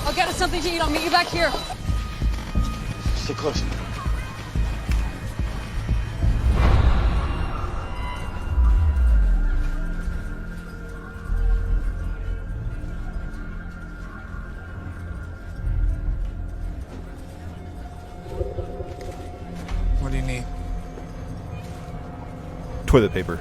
I'll get us something to eat. I'll meet you back here. Stay close. What do you need? Toilet paper.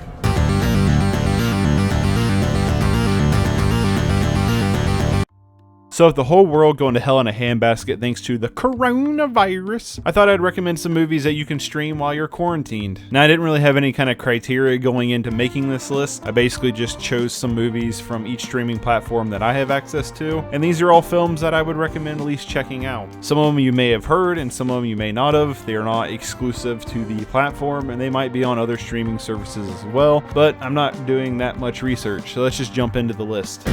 So if the whole world going to hell in a handbasket thanks to the coronavirus, I thought I'd recommend some movies that you can stream while you're quarantined. Now, I didn't really have any kind of criteria going into making this list. I basically just chose some movies from each streaming platform that I have access to, and these are all films that I would recommend at least checking out. Some of them you may have heard, and some of them you may not have. They are not exclusive to the platform, and they might be on other streaming services as well, but I'm not doing that much research, so let's just jump into the list.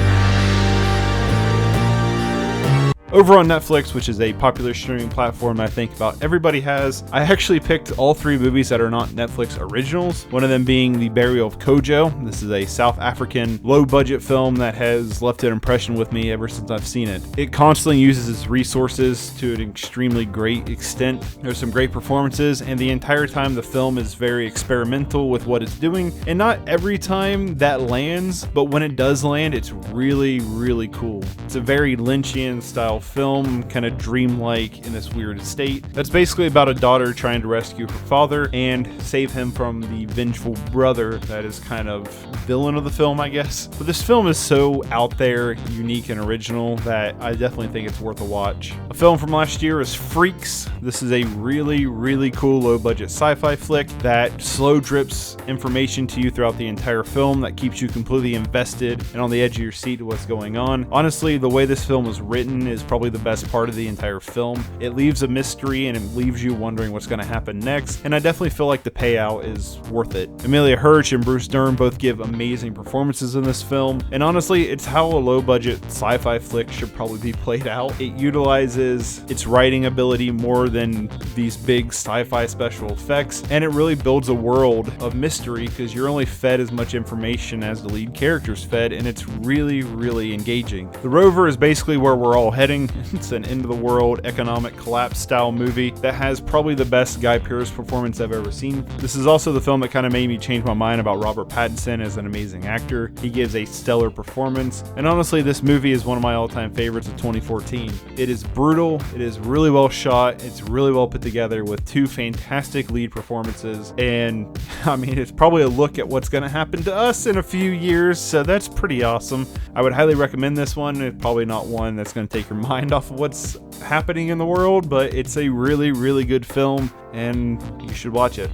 Over on Netflix, which is a popular streaming platform I think about everybody has, I actually picked all 3 movies that are not Netflix originals, one of them being The Burial of Kojo. This is a South African low-budget film that has left an impression with me ever since I've seen it. It constantly uses its resources to an extremely great extent. There's some great performances, and the entire time the film is very experimental with what it's doing, and not every time that lands, but when it does land, it's really, really cool. It's a very Lynchian style film, kind of dreamlike in this weird state. That's basically about a daughter trying to rescue her father and save him from the vengeful brother that is kind of villain of the film, I guess. But this film is so out there, unique, and original that I definitely think it's worth a watch. A film from last year is Freaks. This is a really, really cool low-budget sci-fi flick that slow drips information to you throughout the entire film that keeps you completely invested and on the edge of your seat to what's going on. Honestly, the way this film is written is probably the best part of the entire film. It leaves a mystery and it leaves you wondering what's going to happen next, and I definitely feel like the payout is worth it. Amelia Hirsch and Bruce Dern both give amazing performances in this film, and honestly, it's how a low-budget sci-fi flick should probably be played out. It utilizes its writing ability more than these big sci-fi special effects, and it really builds a world of mystery because you're only fed as much information as the lead character's fed, and it's really, really engaging. The Rover is basically where we're all heading. It's an end-of-the-world economic collapse style movie that has probably the best Guy Pearce performance I've ever seen. This is also the film that kind of made me change my mind about Robert Pattinson as an amazing actor. He gives a stellar performance, and honestly, this movie is one of my all-time favorites of 2014. It is brutal, it is really well shot, it's really well put together with 2 fantastic lead performances, and I mean, it's probably a look at what's going to happen to us in a few years, so that's pretty awesome. I would highly recommend this one. It's probably not one that's going to take your mind off of what's happening in the world, but it's a really, really good film, and you should watch it.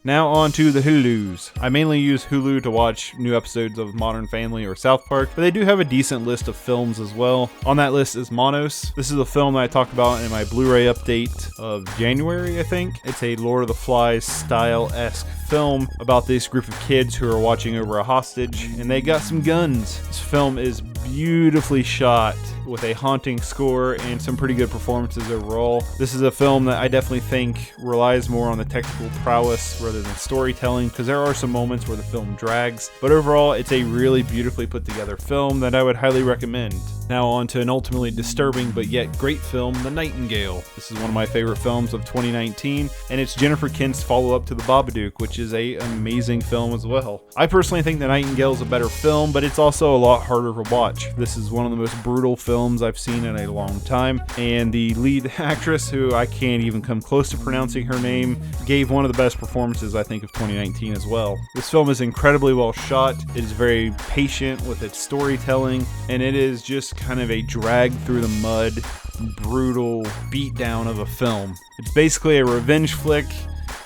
Now on to the Hulus. I mainly use Hulu to watch new episodes of Modern Family or South Park, but they do have a decent list of films as well. On that list is Monos. This is a film that I talked about in my Blu-ray update of January, I think. It's a Lord of the Flies style-esque film about this group of kids who are watching over a hostage, and they got some guns. This film is beautifully shot with a haunting score and some pretty good performances overall. This is a film that I definitely think relies more on the technical prowess rather than storytelling, because there are some moments where the film drags, but overall it's a really beautifully put together film that I would highly recommend. Now on to an ultimately disturbing but yet great film, The Nightingale. This is one of my favorite films of 2019, and it's Jennifer Kent's follow-up to The Babadook, which is an amazing film as well. I personally think The Nightingale is a better film, but it's also a lot harder to watch. This is one of the most brutal films I've seen in a long time, and the lead actress, who I can't even come close to pronouncing her name, gave one of the best performances I think of 2019 as well. This film is incredibly well shot, it is very patient with its storytelling, and it is just kind of a drag through the mud, brutal beatdown of a film. It's basically a revenge flick,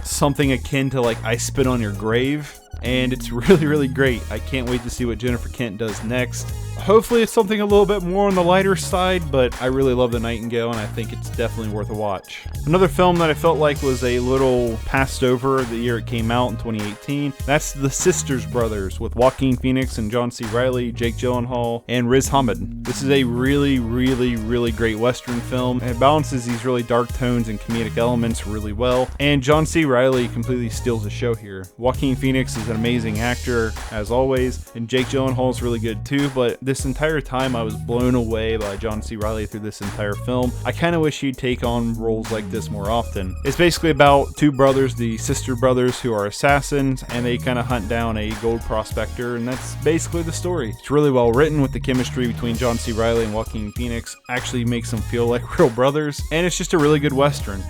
something akin to like I Spit on Your Grave, and it's really, really great. I can't wait to see what Jennifer Kent does next. Hopefully it's something a little bit more on the lighter side, but I really love The Nightingale and I think it's definitely worth a watch. Another film that I felt like was a little passed over the year it came out in 2018, that's The Sisters Brothers with Joaquin Phoenix and John C. Reilly, Jake Gyllenhaal, and Riz Ahmed. This is a really great Western film. It balances these really dark tones and comedic elements really well, and John C. Reilly completely steals the show here. Joaquin Phoenix is an amazing actor, as always, and Jake Gyllenhaal is really good too, but this entire time I was blown away by John C. Reilly through this entire film. I kind of wish he'd take on roles like this more often. It's basically about two brothers, the sister brothers, who are assassins, and they kind of hunt down a gold prospector, and that's basically the story. It's really well written, with the chemistry between John C. Reilly and Joaquin Phoenix actually makes them feel like real brothers, and it's just a really good Western.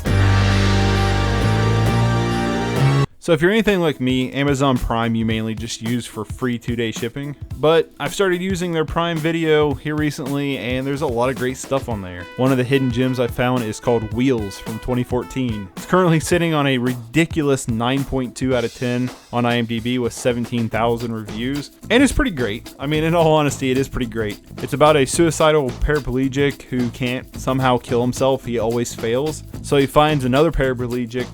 So if you're anything like me, Amazon Prime you mainly just use for free 2-day shipping, but I've started using their Prime Video here recently and there's a lot of great stuff on there. One of the hidden gems I found is called Wheels from 2014. It's currently sitting on a ridiculous 9.2 out of 10 on IMDb with 17,000 reviews, and it's pretty great. I mean, in all honesty, it is pretty great. It's about a suicidal paraplegic who can't somehow kill himself. He always fails, so he finds another paraplegic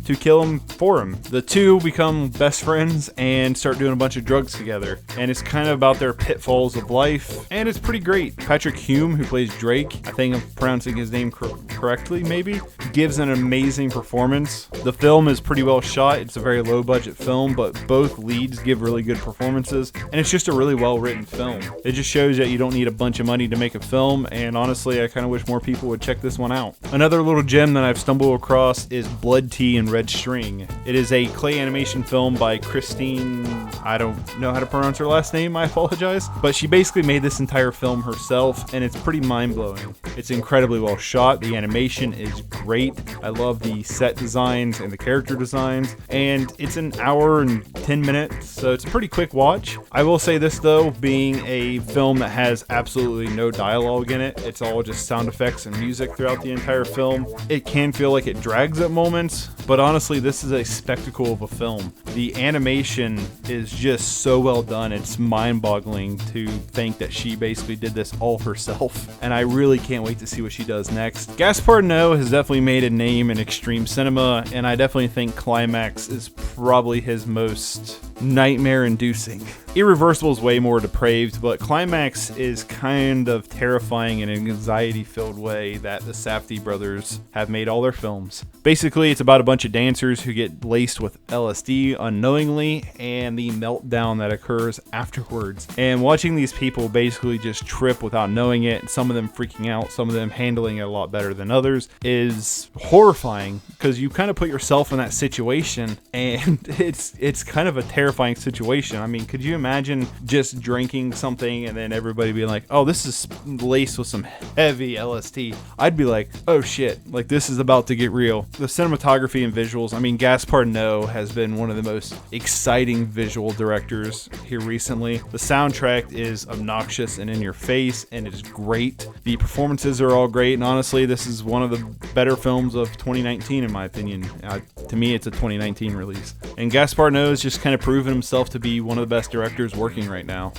to kill him for him. The two become best friends and start doing a bunch of drugs together, and it's kind of about their pitfalls of life, and it's pretty great. Patrick Hume, who plays Drake, I think I'm pronouncing his name correctly maybe, gives an amazing performance. The film is pretty well shot. It's a very low budget film, but both leads give really good performances, and it's just a really well written film. It just shows that you don't need a bunch of money to make a film, and honestly I kind of wish more people would check this one out. Another little gem that I've stumbled across is Blood Tea and Red String. It is a clay animation film by Christine, I don't know how to pronounce her last name, I apologize, but she basically made this entire film herself, and it's pretty mind-blowing. It's incredibly well shot, the animation is great, I love the set designs and the character designs, and it's an hour and 10 minutes, so it's a pretty quick watch. I will say this though, being a film that has absolutely no dialogue in it, it's all just sound effects and music throughout the entire film, it can feel like it drags at moments, but honestly this is a spectacle of a film. The animation is just so well done, it's mind-boggling to think that she basically did this all herself, and I really can't wait to see what she does next. Gaspar Noé has definitely made a name in extreme cinema, and I definitely think Climax is probably his most nightmare-inducing. Irreversible is way more depraved, but Climax is kind of terrifying in an anxiety-filled way that the Safdie brothers have made all their films. Basically, it's about a bunch of dancers who get laced with LSD unknowingly and the meltdown that occurs afterwards. And watching these people basically just trip without knowing it, some of them freaking out, some of them handling it a lot better than others, is horrifying because you kind of put yourself in that situation, and it's kind of a terrifying situation. I mean, could you imagine just drinking something and then everybody being like, oh, this is laced with some heavy LSD? I'd be like, oh shit, like this is about to get real. The cinematography and visuals, I mean, Gaspar Noé has been one of the most exciting visual directors here recently. The soundtrack is obnoxious and in your face, and it's great. The performances are all great, and honestly, this is one of the better films of 2019 in my opinion. To me, it's a 2019 release. And Gaspar Noé has just kind of proven himself to be one of the best directors working right now.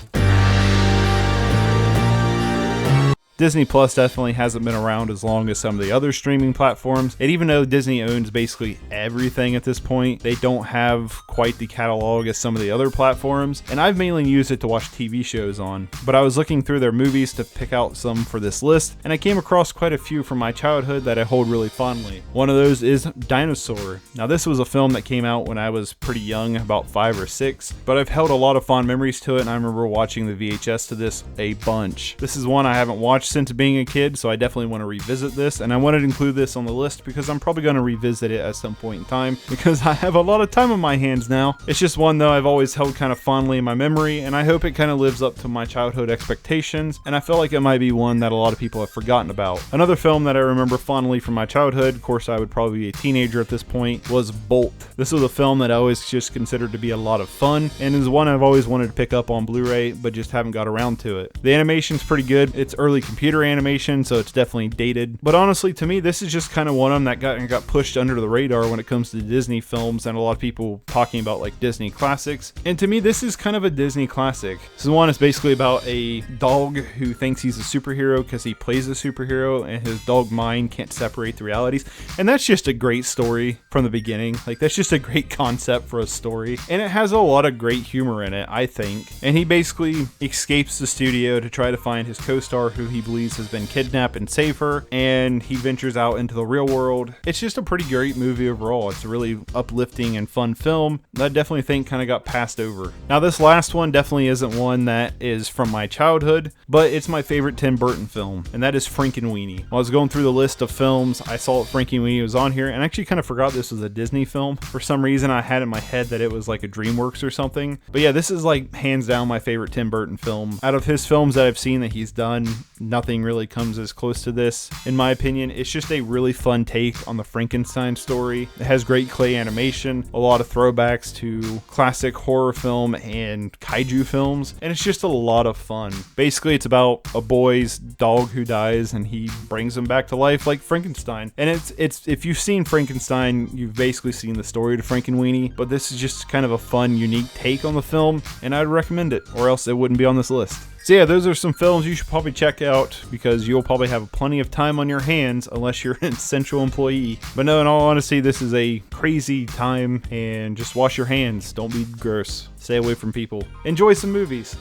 Disney Plus definitely hasn't been around as long as some of the other streaming platforms, and even though Disney owns basically everything at this point, they don't have quite the catalog as some of the other platforms, and I've mainly used it to watch TV shows on. But I was looking through their movies to pick out some for this list, and I came across quite a few from my childhood that I hold really fondly. One of those is Dinosaur. Now this was a film that came out when I was pretty young, about 5 or 6, but I've held a lot of fond memories to it, and I remember watching the VHS to this a bunch. This is one I haven't watched since being a kid, so I definitely want to revisit this, and I wanted to include this on the list because I'm probably going to revisit it at some point in time because I have a lot of time on my hands now. It's just one though I've always held kind of fondly in my memory, and I hope it kind of lives up to my childhood expectations, and I feel like it might be one that a lot of people have forgotten about. Another film that I remember fondly from my childhood, of course I would probably be a teenager at this point, was Bolt. This was a film that I always just considered to be a lot of fun, and is one I've always wanted to pick up on Blu-ray but just haven't got around to it. The animation's pretty good, it's early computer animation, so it's definitely dated. But honestly, to me, this is just kind of one of them that got pushed under the radar when it comes to Disney films, and a lot of people talking about like Disney classics. And to me, this is kind of a Disney classic. This one is basically about a dog who thinks he's a superhero because he plays a superhero, and his dog mind can't separate the realities. And that's just a great story from the beginning. Like, that's just a great concept for a story, and it has a lot of great humor in it, I think. And he basically escapes the studio to try to find his co-star, who he believes has been kidnapped, and save her, and he ventures out into the real world. It's just a pretty great movie overall. It's a really uplifting and fun film that I definitely think kind of got passed over. Now, this last one definitely isn't one that is from my childhood, but it's my favorite Tim Burton film, and that is Frankenweenie. While I was going through the list of films, I saw that Frankenweenie was on here, and I actually kind of forgot this was a Disney film. For some reason, I had in my head that it was like a DreamWorks or something. But yeah, this is like hands down my favorite Tim Burton film. Out of his films that I've seen that he's done, nothing really comes as close to this, in my opinion. It's just a really fun take on the Frankenstein story. It has great clay animation, a lot of throwbacks to classic horror film and kaiju films, and it's just a lot of fun. Basically, it's about a boy's dog who dies, and he brings him back to life like Frankenstein. And it's if you've seen Frankenstein, you've basically seen the story to Frankenweenie, but this is just kind of a fun, unique take on the film, and I'd recommend it, or else it wouldn't be on this list. So yeah, those are some films you should probably check out, because you'll probably have plenty of time on your hands unless you're an essential employee. But no, in all honesty, this is a crazy time, and just wash your hands. Don't be gross. Stay away from people. Enjoy some movies.